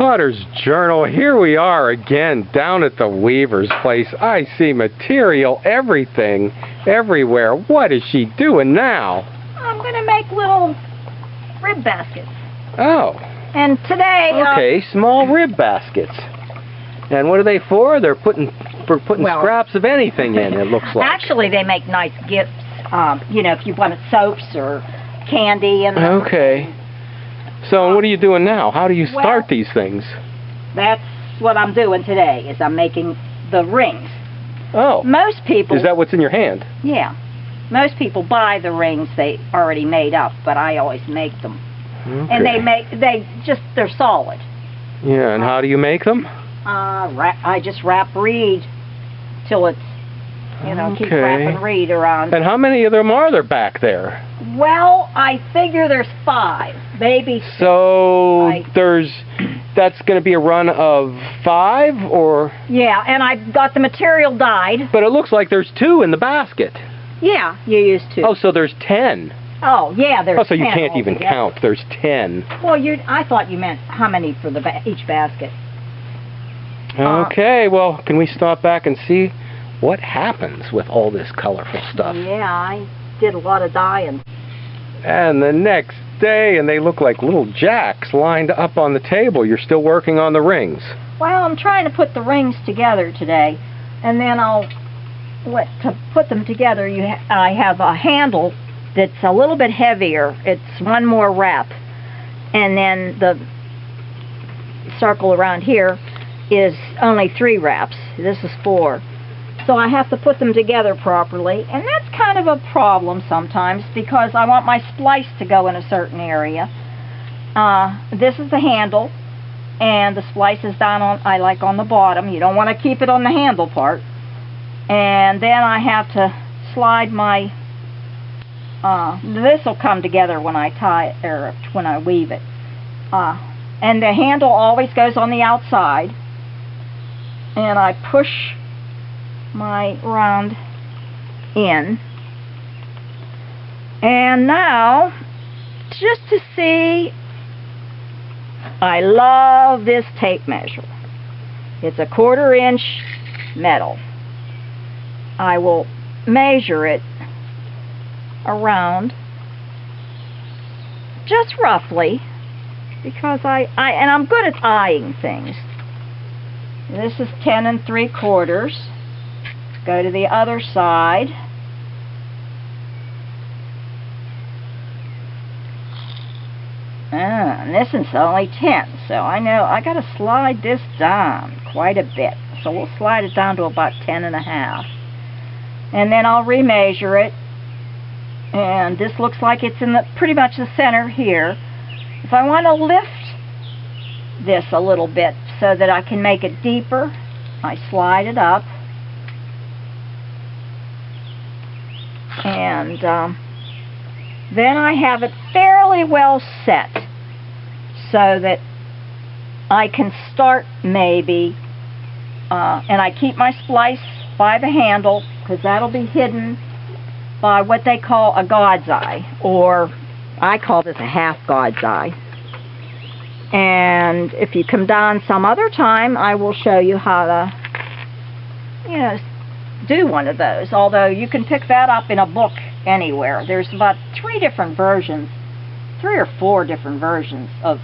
Potter's Journal. Here we are again down at the weaver's place. I see material, everything, everywhere. What is she doing now? I'm going to make little rib baskets. Oh. And today... Okay, small rib baskets. And what are they for? They're putting scraps of anything in, it looks like. Actually, they make nice gifts, you know, if you wanted soaps or candy. And okay. So what are you doing now? How do you start these things? That's what I'm doing today, is I'm making the rings. Oh. Most people... Is that what's in your hand? Yeah. Most people buy the rings they already made up, but I always make them. Okay. And they're solid. Yeah, and how do you make them? I just wrap reed till it's, you know, keep wrapping reed around. And how many of them are there back there? Well, I figure there's 5, maybe 6. So that's going to be a run of 5, or? Yeah, and I've got the material dyed. But it looks like there's 2 in the basket. Yeah, you used 2. Oh, so there's 10. Oh, yeah, there's 10. Oh, so you can't even count. There's 10. Well, I thought you meant how many for each basket. Okay, well, can we stop back and see what happens with all this colorful stuff? Yeah, I did a lot of dyeing. And the next day, and they look like little jacks lined up on the table. You're still working on the rings. Well, I'm trying to put the rings together today, and then to put them together, I have a handle that's a little bit heavier. It's 1 more wrap, and then the circle around here is only 3 wraps. This is 4. So I have to put them together properly, and that's kind of a problem sometimes because I want my splice to go in a certain area. This is the handle, and the splice is down on the bottom. You don't want to keep it on the handle part. And then I have to slide my this will come together when I tie it, or when I weave it. And the handle always goes on the outside, and I push my round in. And now, just to see, I love this tape measure. It's a 1/4 inch metal. I will measure it around just roughly, because I'm good at eyeing things. This is 10 3/4. Go to the other side. And this is only 10, so I know I got to slide this down quite a bit. So we'll slide it down to about 10 1/2. And then I'll remeasure it. And this looks like it's in pretty much the center here. If I want to lift this a little bit so that I can make it deeper, I slide it up. And then I have it fairly well set so that I can start maybe, and I keep my splice by the handle, because that'll be hidden by what they call a God's eye, or I call this a half God's eye. And if you come down some other time, I will show you how to, you know, do one of those. Although you can pick that up in a book anywhere. There's about 3 different versions, 3 or 4 different versions of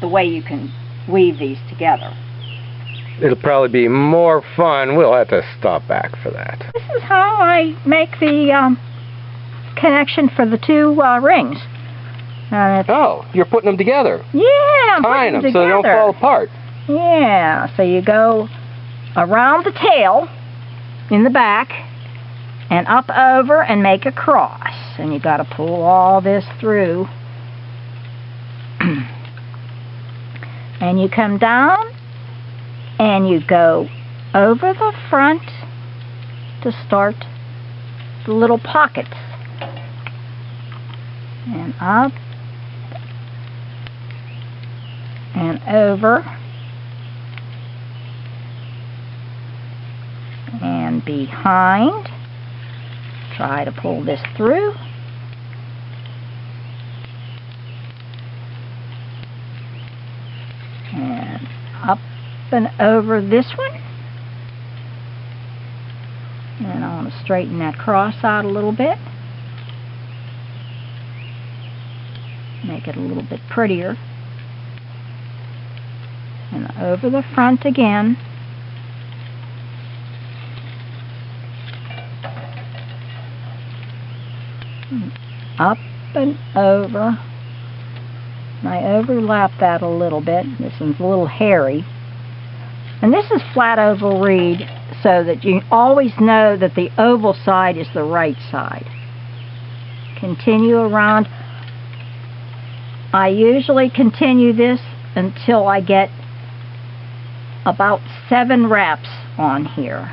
the way you can weave these together. It'll probably be more fun. We'll have to stop back for that. This is how I make the connection for the 2 rings. Oh, you're putting them together. Yeah, I'm tying them together so they don't fall apart. Yeah, so you go around the tail in the back and up over and make a cross. And you got to pull all this through. And you come down and you go over the front to start the little pockets. And up and over and behind. Try to pull this through. And up and over this one. And I want to straighten that cross out a little bit. Make it a little bit prettier. And over the front again. Up and over. And I overlap that a little bit. This one's a little hairy. And this is flat oval reed, so that you always know that the oval side is the right side. Continue around. I usually continue this until I get about 7 wraps on here.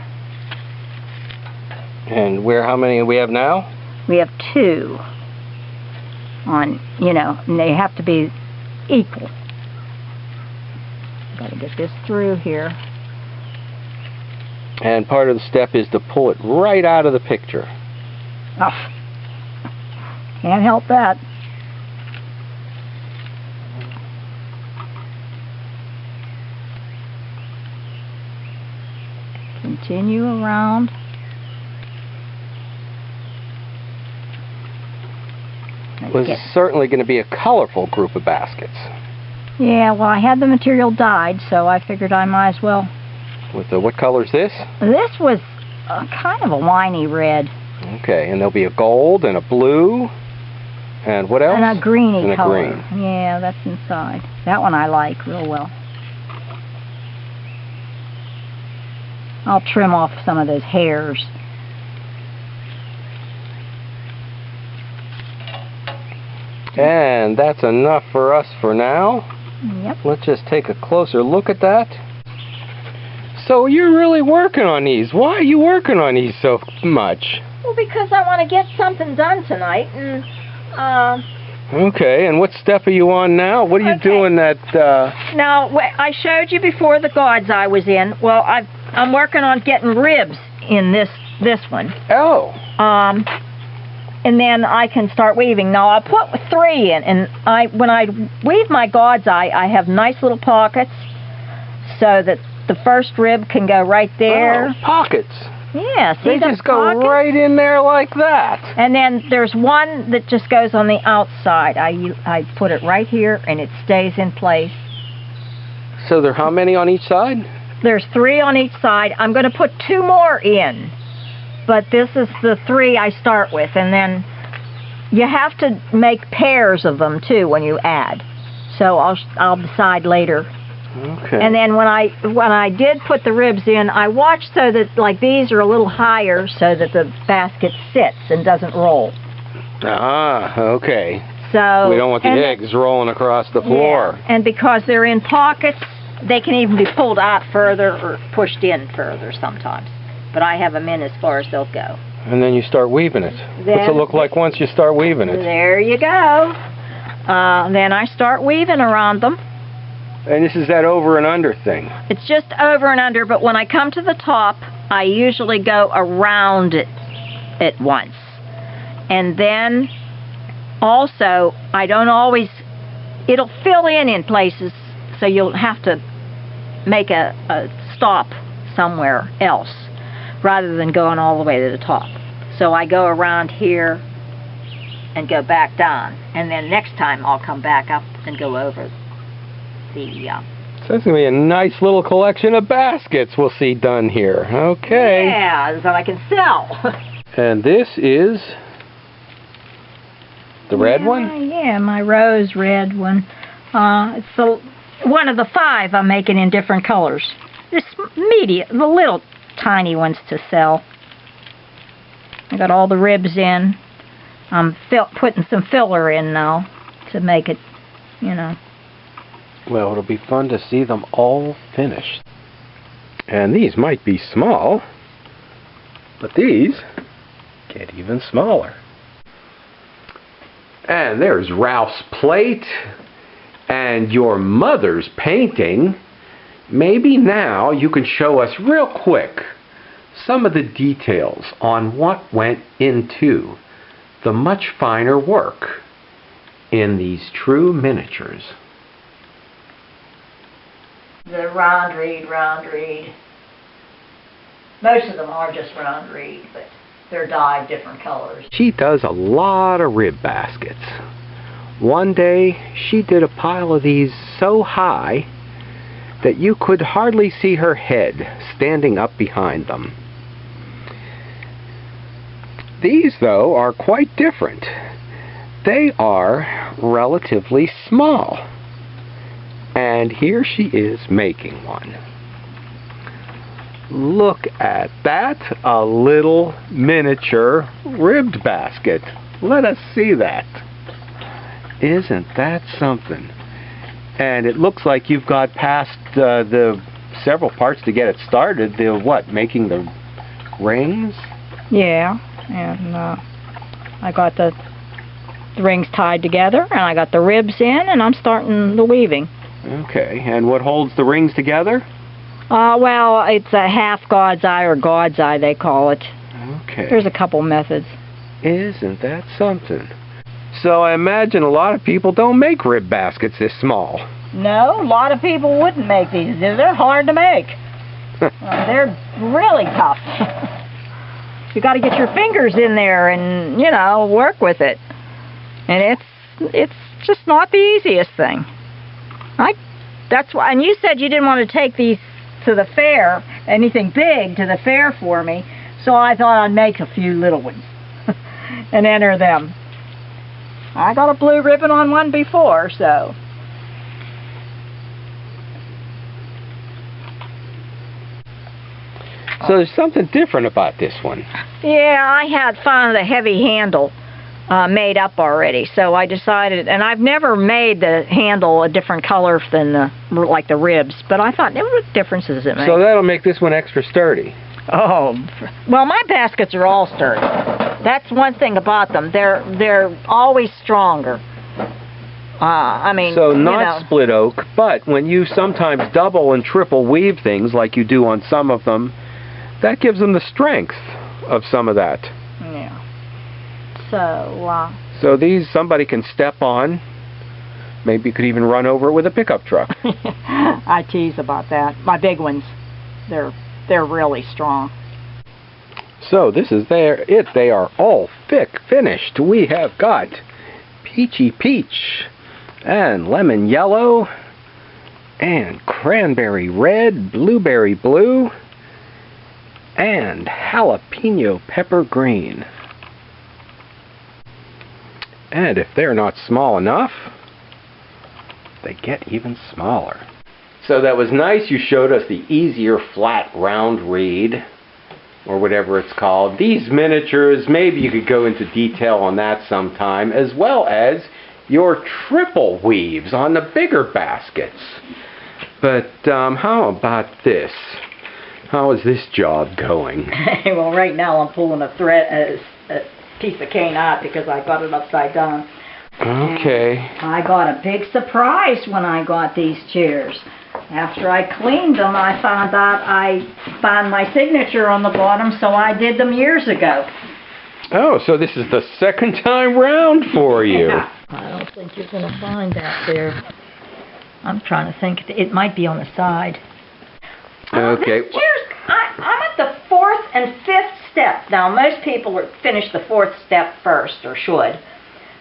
And how many we have now? We have 2 on, and they have to be equal. Got to get this through here. And part of the step is to pull it right out of the picture. Oh, can't help that. Continue around. Well, this is certainly going to be a colorful group of baskets. Yeah, well, I had the material dyed, so I figured I might as well. With what color is this? This was kind of a winey red. Okay, and there'll be a gold and a blue, and what else? And a greeny and color. A green. Yeah, that's inside. That one I like real well. I'll trim off some of those hairs. And that's enough for us for now. Yep. Let's just take a closer look at that. So you're really working on these. Why are you working on these so much? Well, because I want to get something done tonight. And okay, and what step are you on now? What are you doing that... Now, I showed you before the guards I was in. Well, I'm working on getting ribs in this one. Oh. And then I can start weaving. Now, I'll put 3 in, and when I weave my god's eye, I have nice little pockets so that the first rib can go right there. Oh, pockets. Yeah, see they those just go pockets? right in there like that. And then there's one that just goes on the outside. I put it right here, and it stays in place. So there are how many on each side? There's 3 on each side. I'm going to put 2 more in. But this is the 3 I start with, and then you have to make pairs of them too when you add. So I'll decide later. Okay. And then when I did put the ribs in, I watched so that like these are a little higher so that the basket sits and doesn't roll. Ah, okay. So we don't want the eggs rolling across the floor. Yeah, and because they're in pockets, they can even be pulled out further or pushed in further sometimes. But I have them in as far as they'll go. And then you start weaving it. What's it look like once you start weaving it? There you go. Then I start weaving around them. And this is that over and under thing? It's just over and under, but when I come to the top, I usually go around it at once. And then also, I don't always, it'll fill in places, so you'll have to make a stop somewhere else rather than going all the way to the top. So I go around here and go back down, and then next time I'll come back up and go over the... So that's going to be a nice little collection of baskets we'll see done here. Okay. Yeah, so I can sell. And this is the red one? Yeah, my rose red one. It's one of the 5 I'm making in different colors. This medium, the little tiny ones to sell. I got all the ribs in. I'm putting some filler in now to make it, Well, it'll be fun to see them all finished. And these might be small, but these get even smaller. And there's Ralph's plate and your mother's painting. Maybe now you can show us real quick some of the details on what went into the much finer work in these true miniatures. The round reed. Most of them are just round reed, but they're dyed different colors. She does a lot of rib baskets. One day, she did a pile of these so high that you could hardly see her head standing up behind them. These, though, are quite different. They are relatively small. And here she is making one. Look at that, a little miniature ribbed basket. Let us see that. Isn't that something? And it looks like you've got past the several parts to get it started. The what, making the rings? Yeah, and I got the rings tied together, and I got the ribs in, and I'm starting the weaving. Okay, and what holds the rings together? Well, it's a half God's eye, or God's eye, they call it. Okay. There's a couple methods. Isn't that something? So I imagine a lot of people don't make rib baskets this small. No, a lot of people wouldn't make these. They're hard to make. They're really tough. You got to get your fingers in there and, you know, work with it. And it's just not the easiest thing. That's why. And you said you didn't want to take these to the fair, anything big to the fair for me, so I thought I'd make a few little ones and enter them. I got a blue ribbon on one before, so. So there's something different about this one. Yeah, I had found the heavy handle made up already, so I decided, and I've never made the handle a different color than like the ribs, but I thought, what differences it makes? So that'll make this one extra sturdy. Oh, well, my baskets are all sturdy. That's one thing about them. They're always stronger. I mean, so not split oak, but when you sometimes double and triple weave things like you do on some of them, that gives them the strength of some of that. Yeah. So, so these somebody can step on. Maybe you could even run over it with a pickup truck. I tease about that. My big ones, they're really strong. So this is it. They are all finished. We have got peachy peach and lemon yellow and cranberry red, blueberry blue, and jalapeno pepper green. And if they're not small enough, they get even smaller. So that was nice. You showed us the easier flat round reed, or whatever it's called. These miniatures, maybe you could go into detail on that sometime, as well as your triple weaves on the bigger baskets. But how about this? How is this job going? Well, right now I'm pulling a piece of cane out because I got it upside down. Okay. And I got a big surprise when I got these chairs. After I cleaned them, I found out I found my signature on the bottom, so I did them years ago. Oh, so this is the second time round for you. Yeah. I don't think you're going to find that there. I'm trying to think. It might be on the side. Okay. I'm at the fourth and fifth step. Now, most people finish the fourth step first, or should.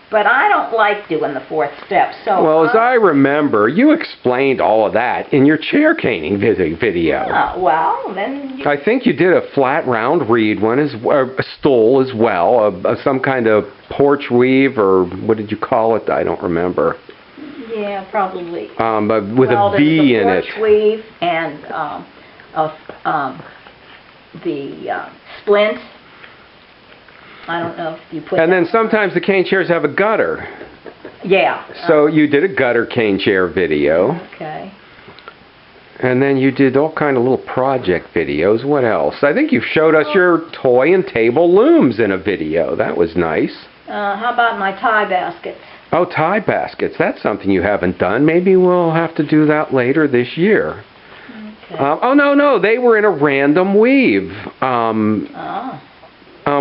But I don't like doing the fourth step. So well, as I remember, you explained all of that in your chair caning video. Yeah, well, then... I think you did a flat round reed one, a stool as well, some kind of porch weave, or what did you call it? I don't remember. Yeah, probably. But with a V in it. The porch weave and the splint. I don't know if you put. And then sometimes the cane chairs have a gutter. Yeah. So you did a gutter cane chair video. Okay. And then you did all kind of little project videos. What else? I think you showed us your toy and table looms in a video. That was nice. How about my tie baskets? Oh, tie baskets. That's something you haven't done. Maybe we'll have to do that later this year. Okay. Oh, no. They were in a random weave.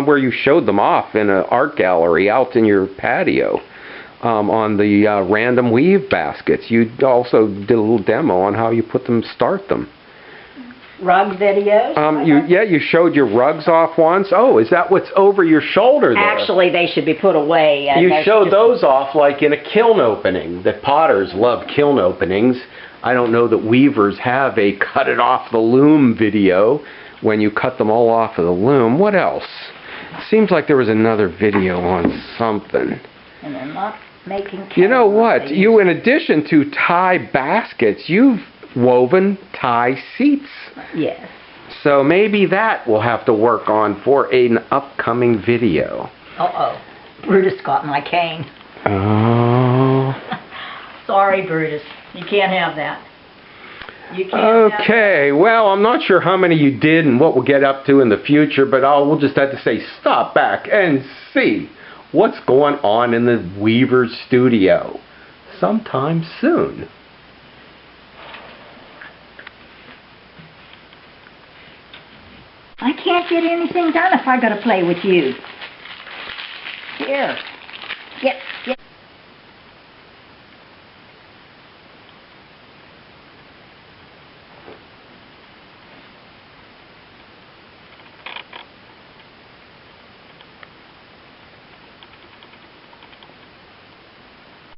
Where you showed them off in an art gallery out in your patio. on the random weave baskets. You also did a little demo on how you start them. Rug videos? You showed your rugs off once. Oh, is that what's over your shoulder there? Actually, they should be put away. You showed those off like in a kiln opening. The potters love kiln openings. I don't know that weavers have a cut it off the loom video when you cut them all off of the loom. What else? It seems like there was another video on something. And they're not making... You know what? You, in addition to tie baskets, you've woven tie seats. Yes. So maybe that will have to work on for an upcoming video. Uh-oh. Brutus got my cane. Oh. Sorry, Brutus. You can't have that. You can't okay. Well, I'm not sure how many you did and what we'll get up to in the future, but we'll just have to say stop back and see what's going on in the Weaver's studio sometime soon. I can't get anything done if I gotta play with you. Here. Get